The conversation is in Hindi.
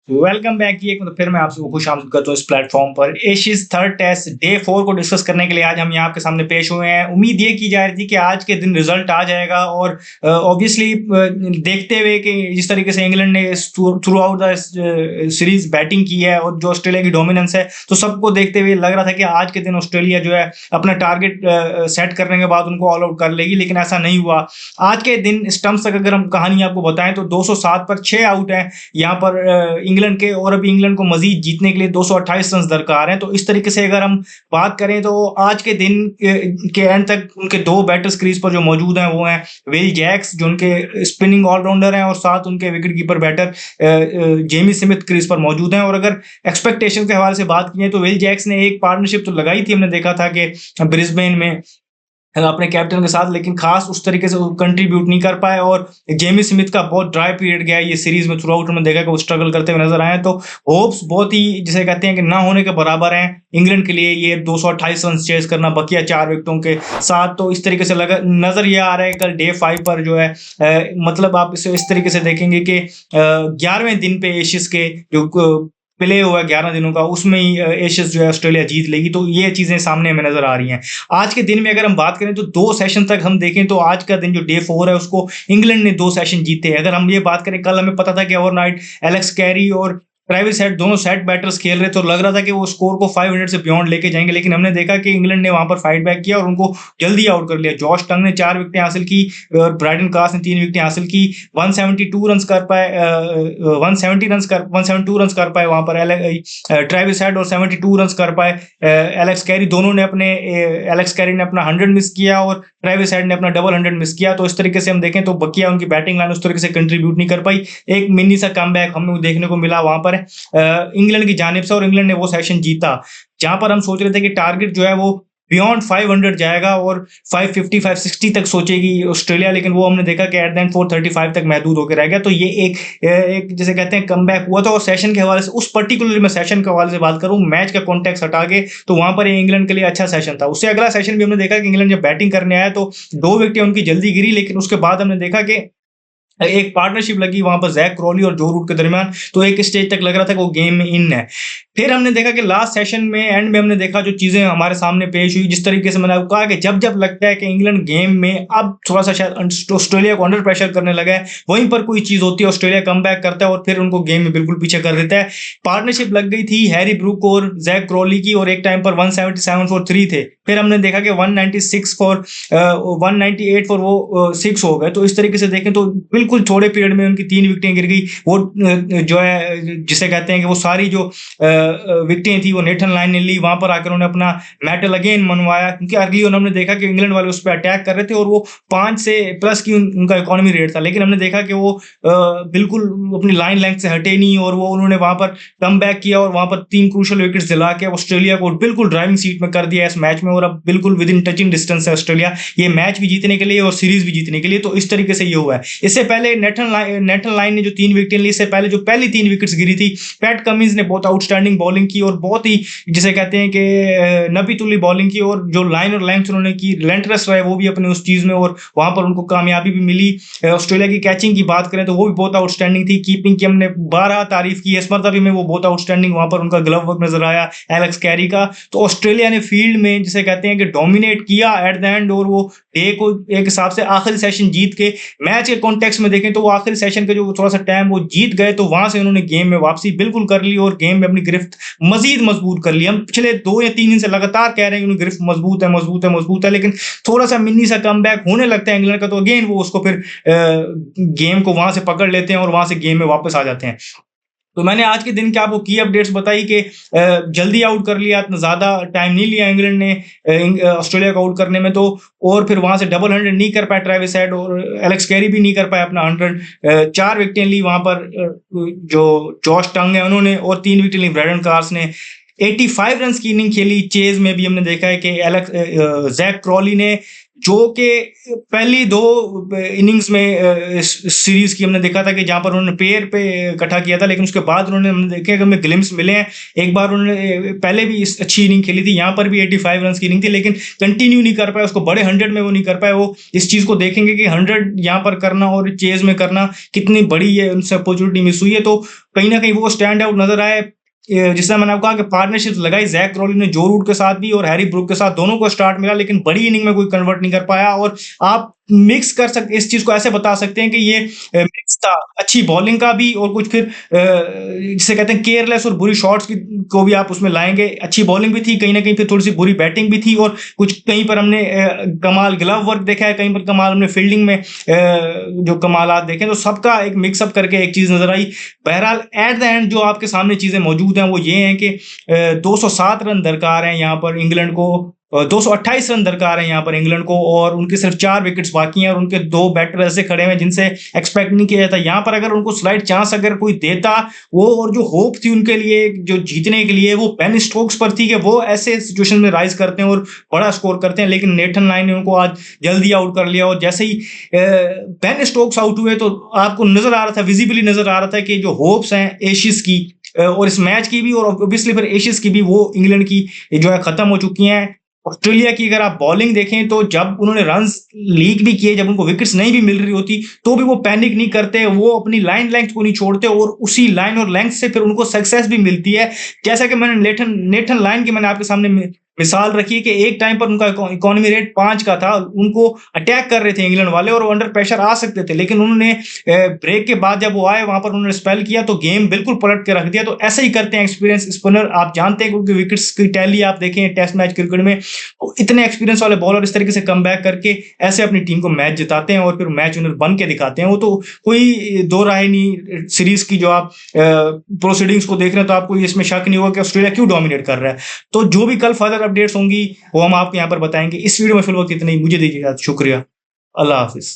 वेलकम बैक की एक मतलब फिर मैं आपसे खुश आमदीद करता हूँ इस प्लेटफॉर्म पर। एशियस थर्ड टेस्ट डे 4 को डिस्कस करने के लिए आज हम यहाँ आपके सामने पेश हुए हैं। उम्मीद ये की जा रही थी कि आज के दिन रिजल्ट आ जाएगा और ऑब्वियसली देखते हुए कि जिस तरीके से इंग्लैंड ने through out the series batting की है और जो ऑस्ट्रेलिया की डोमिनेंस है, तो सबको देखते हुए लग रहा था कि आज के दिन ऑस्ट्रेलिया जो है अपना टारगेट सेट करने के बाद उनको ऑल आउट कर लेगी, लेकिन ऐसा नहीं हुआ। आज के दिन स्टम्प्स तक अगर हम कहानी आपको बताएं तो 207 पर 6 आउट है यहाँ पर इंग्लैंड के, और अभी इंग्लैंड को मजीद जीतने के लिए 228 रन दरकार हैं। तो इस तरीके से अगर हम बात करें तो आज के दिन के एंड तक उनके दो बैटर्स क्रीज पर जो मौजूद हैं वो हैं विल जैक्स, जो उनके स्पिनिंग ऑलराउंडर हैं, और साथ उनके wicket keeper batter Jamie Smith crease पर मौजूद हैं। और अगर एक्सपेक्टेशन के हवाले से बात की है तो विल जैक्स ने एक पार्टनरशिप तो लगाई थी, हमने देखा था कि ब्रिस्बेन में अपने कैप्टन के साथ, लेकिन खास उस तरीके से कंट्रीब्यूट नहीं कर पाए। और जेमी स्मिथ का बहुत ड्राई पीरियड गया ये सीरीज में, थ्रू आउट में देखा कि वो स्ट्रगल करते हुए नजर आए। तो होप्स बहुत ही जिसे कहते हैं कि ना होने के बराबर हैं इंग्लैंड के लिए ये 228 रन चेस करना बकिया 4 विकेटों के साथ। तो इस तरीके से लगा नजर ये आ रहा है कल डे 5 पर जो है मतलब आप इसे इस तरीके से देखेंगे कि 11वें दिन पे एशियस के जो प्ले हुआ है 11 दिनों का, उसमें ही एशियस जो है ऑस्ट्रेलिया जीत लेगी। तो ये चीजें सामने हमें नजर आ रही हैं। आज के दिन में अगर हम बात करें तो 2 सेशन तक हम देखें तो आज का दिन जो डे 4 है उसको इंग्लैंड ने 2 सेशन जीते हैं। अगर हम ये बात करें, कल हमें पता था कि ओवरनाइट एलेक्स कैरी और ट्रेविस हेड दोनों सेट बैटर्स खेल रहे, तो लग रहा था कि वो स्कोर को 5 मिनट से बियॉन्ड लेके जाएंगे, लेकिन हमने देखा कि इंग्लैंड ने वहां पर फाइट बैक किया और उनको जल्दी आउट कर लिया। जॉश टंग ने 4 विकेटें हासिल की और ब्राइडन क्लास ने 3 विकेटें हासिल की। 172 रन कर पाए 172 रन कर पाए वहां पर ट्रेविस हेड, और 72 रन कर पाए एलेक्स कैरी। दोनों ने अपने एलेक्स कैरी ने अपना 100 मिस किया और ट्रेविस हेड ने अपना डबल 100 मिस किया। तो इस तरीके से हम देखें तो बकिया उनकी बैटिंग लाइन उस तरीके से कंट्रीब्यूट नहीं कर पाई। एक मिनी सा कमबैक हमें देखने को मिला वहां पर इंग्लैंड की जानिब से, और इंग्लैंड ने वो सेशन जीता जहां पर हम सोच रहे थे कि टारगेट जो है वो बियॉन्ड 500 जाएगा और 550 560 तक सोचेगी ऑस्ट्रेलिया, लेकिन वो हमने देखा कि एट द एंड 435 तक महदूद होकर रह गया। तो ये एक जिसे कहते हैं कमबैक हुआ था। और सेशन के हवाले से, उस पर्टिकुलर मैं सेशन के हवाले से बात करूं, मैच का कॉन्टेक्स्ट हटा के, तो वहां पर इंग्लैंड के लिए अच्छा सेशन था। उससे अगला सेशन भी हमने देखा कि इंग्लैंड जब बैटिंग करने आया तो 2 विकेटें उनकी जल्दी गिरी, लेकिन उसके बाद हमने देखा कि एक पार्टनरशिप लगी वहां पर जैक क्रॉली और जो रूट के दरमियान। तो एक स्टेज तक लग रहा था कि वो गेम में इन है। फिर हमने देखा कि लास्ट सेशन में एंड में हमने देखा जो चीजें हमारे सामने पेश हुई, जिस तरीके से मैंने आपको कहा कि जब जब लगता है कि इंग्लैंड गेम में अब थोड़ा सा शायद ऑस्ट्रेलिया को अंडर प्रेशर करने लगा है, वहीं पर कोई चीज होती है, ऑस्ट्रेलिया कम बैक करता है और फिर उनको गेम में बिल्कुल पीछे कर देता है। पार्टनरशिप लग गई थी हैरी ब्रूक और जैक क्रॉली की, और एक टाइम पर 177 फॉर 3 थे। फिर हमने देखा कि 196 फॉर 198 फॉर वो 6 हो गए। तो इस तरीके से देखें तो बिल्कुल थोड़े पीरियड में उनकी 3 विकेटें गिर गई। वो जो है जिसे कहते हैं कि वो सारी जो विकेटें थी वो नेथन लाइन ने ली। वहां पर आकर उन्होंने अपना मेटल अगेन मनवाया, क्योंकि अर्ली उन्होंने देखा कि इंग्लैंड वाले उस पर अटैक कर रहे थे और वो 5 से प्लस की उनका इकोनॉमी रेट था, लेकिन हमने देखा कि वो बिल्कुल अपनी लाइन लेंथ से हटे नहीं और वो उन्होंने वहां पर कम बैक किया और वहां पर 3 क्रूशल विकेट्स दिला के ऑस्ट्रेलिया को बिल्कुल ड्राइविंग सीट में कर दिया इस मैच में। और अब बिल्कुल विद इन टचिंग डिस्टेंस है ऑस्ट्रेलिया ये मैच भी जीतने के लिए और सीरीज भी जीतने के लिए। तो इस तरीके से ये हुआ है। इससे पहले नेथन लाइन ने जो 3 विकेटें ली, इससे पहले जो पहली 3 विकेट्स गिरी थी, पैट कमिंस ने बहुत आउटस्टैंडिंग बॉलिंग की और बहुत ही जिसे कहते हैं कि नबी तुल्ली बॉलिंग की, और जो लाइन और लेंथ उन्होंने की, रिलेंटलेस रहे वो भी अपने उस चीज में, और वहां पर उनको कामयाबी भी मिली। ऑस्ट्रेलिया की कैचिंग की बात करें तो वो भी बहुत आउटस्टैंडिंग थी। कीपिंग की हमने 12 तारीफ की, इस मरतबे में वो बहुत आउटस्टैंडिंग वहां पर उनका ग्लव वर्क नजर आया एलेक्स कैरी का। तो ऑस्ट्रेलिया ने फील्ड में जिसे कहते हैं कि डोमिनेट किया एट द एंड, और वो डे को एक हिसाब से आखिरी सेशन जीत के, मैच के कॉन्टेक्स्ट में देखें तो वो आखिरी सेशन का जो थोड़ा सा टाइम वो जीत गए, तो वहां से उन्होंने गेम में वापसी बिल्कुल कर ली और गेम में अपनी गिरफ्त मजीद मजबूत कर ली। हम पिछले 2 या 3 दिन से लगातार कह रहे हैं कि उनकी गिरफ्त मजबूत है मजबूत है मजबूत है, लेकिन थोड़ा सा मिनी सा कमबैक होने लगता है इंग्लैंड का, तो अगेन वो उसको फिर गेम को वहां से पकड़ लेते हैं और वहां से गेम में वापस आ जाते हैं। तो मैंने आज के दिन के आपको की अपडेट्स बताई कि जल्दी आउट कर लिया, इतना ज़्यादा टाइम नहीं लिया इंग्लैंड ने ऑस्ट्रेलिया को आउट करने में, तो और फिर वहां से डबल 100 नहीं कर पाया ट्रेविस हेड, और एलेक्स कैरी भी नहीं कर पाया अपना 100। 4 विकेटें ली वहां पर जो जॉश टंग है उन्होंने, और 3 विकेटें ली ब्रायडन कार्स ने। 85 रन की इनिंग खेली। चेज में भी हमने देखा है कि जैक क्रॉली ने, जो कि पहली 2 इनिंग्स में सीरीज की हमने देखा था कि जहां पर उन्होंने पेयर पे इकट्ठा किया था, लेकिन उसके बाद उन्होंने, हमने देखे कि हमें ग्लिम्स मिले हैं। एक बार उन्होंने पहले भी अच्छी इनिंग खेली थी, यहाँ पर भी 85 रन की इनिंग थी, लेकिन कंटिन्यू नहीं कर पाए उसको, बड़े 100 में वो नहीं कर पाए। वो इस चीज को देखेंगे कि 100 यहाँ पर करना और चेज में करना कितनी बड़ी है, उनसे अपॉर्चुनिटी मिस हुई है। तो कहीं ना कहीं वो स्टैंड आउट नजर आए। जिससे मैंने आपको कहा कि पार्टनरशिप लगाई जैक क्रॉली ने जो रूट के साथ भी और हैरी ब्रूक के साथ, दोनों को स्टार्ट मिला, लेकिन बड़ी इनिंग में कोई कन्वर्ट नहीं कर पाया। और आप मिक्स कर सकते, इस चीज को ऐसे बता सकते हैं कि ये मिक्स था, अच्छी बॉलिंग का भी और कुछ फिर जिसे कहते हैं केयरलेस और बुरी शॉट्स को भी आप उसमें लाएंगे। अच्छी बॉलिंग भी थी, कहीं ना कहीं फिर थोड़ी सी बुरी बैटिंग भी थी, और कुछ कहीं पर हमने कमाल ग्लव वर्क देखा है, कहीं पर कमाल हमने फील्डिंग में जो कमालात देखे। तो सबका एक मिक्सअप करके एक चीज नजर आई। बहरहाल एट द एंड जो आपके सामने चीजें मौजूद हैं वो ये हैं कि 207 रन दरकार हैं यहाँ पर इंग्लैंड को, 228 रन दरकार है यहाँ पर इंग्लैंड को, और उनके सिर्फ 4 विकेट्स बाकी हैं, और उनके 2 बैटर ऐसे खड़े हैं जिनसे एक्सपेक्ट नहीं किया जाता। यहाँ पर अगर उनको स्लाइड चांस अगर कोई देता, वो और जो होप थी उनके लिए जो जीतने के लिए, वो बेन स्टोक्स पर थी कि वो ऐसे सिचुएशन में राइज करते हैं और बड़ा स्कोर करते हैं। लेकिन नेथन लायन ने उनको आज जल्दी आउट कर लिया, और जैसे ही बेन स्टोक्स आउट हुए तो आपको नजर आ रहा था, विजिबली नजर आ रहा था कि जो होप्स हैं एशियंस की और इस मैच की भी, और ऑब्वियसली फिर एशियंस की भी, वो इंग्लैंड की जो है खत्म हो चुकी हैं। ऑस्ट्रेलिया की अगर आप बॉलिंग देखें तो जब उन्होंने रन्स लीक भी किए, जब उनको विकेट्स नहीं भी मिल रही होती, तो भी वो पैनिक नहीं करते, वो अपनी लाइन लेंथ को नहीं छोड़ते, और उसी लाइन और लेंथ से फिर उनको सक्सेस भी मिलती है। जैसा कि मैंने नेथन लायन की मैंने आपके सामने मिसाल रखी है कि एक टाइम पर उनका इकोनॉमी रेट 5 का था, उनको अटैक कर रहे थे इंग्लैंड वाले और अंडर प्रेशर आ सकते थे, लेकिन उन्होंने ब्रेक के बाद जब वो आए वहां पर उन्होंने स्पेल किया तो गेम बिल्कुल पलट के रख दिया। तो ऐसे ही करते हैं एक्सपीरियंस स्पिनर, आप जानते हैं, क्योंकि विकेट्स की टैली आप देखें टेस्ट मैच क्रिकेट में, तो इतने एक्सपीरियंस वाले बॉलर इस तरीके से कम बैक करके ऐसे अपनी टीम को मैच जिताते हैं और फिर मैच विनर बन के दिखाते हैं। वो तो कोई दो राय नहीं, सीरीज की जो आप प्रोसीडिंग्स को देख रहे हैं तो आपको इसमें शक नहीं होगा कि ऑस्ट्रेलिया क्यों डोमिनेट कर रहा है। तो जो भी कल फर्दर अपडेट्स होंगी वो हम आपको यहाँ पर बताएंगे। इस वीडियो में फिलहाल इतना ही, मुझे दीजिए शुक्रिया, अल्लाह हाफिज।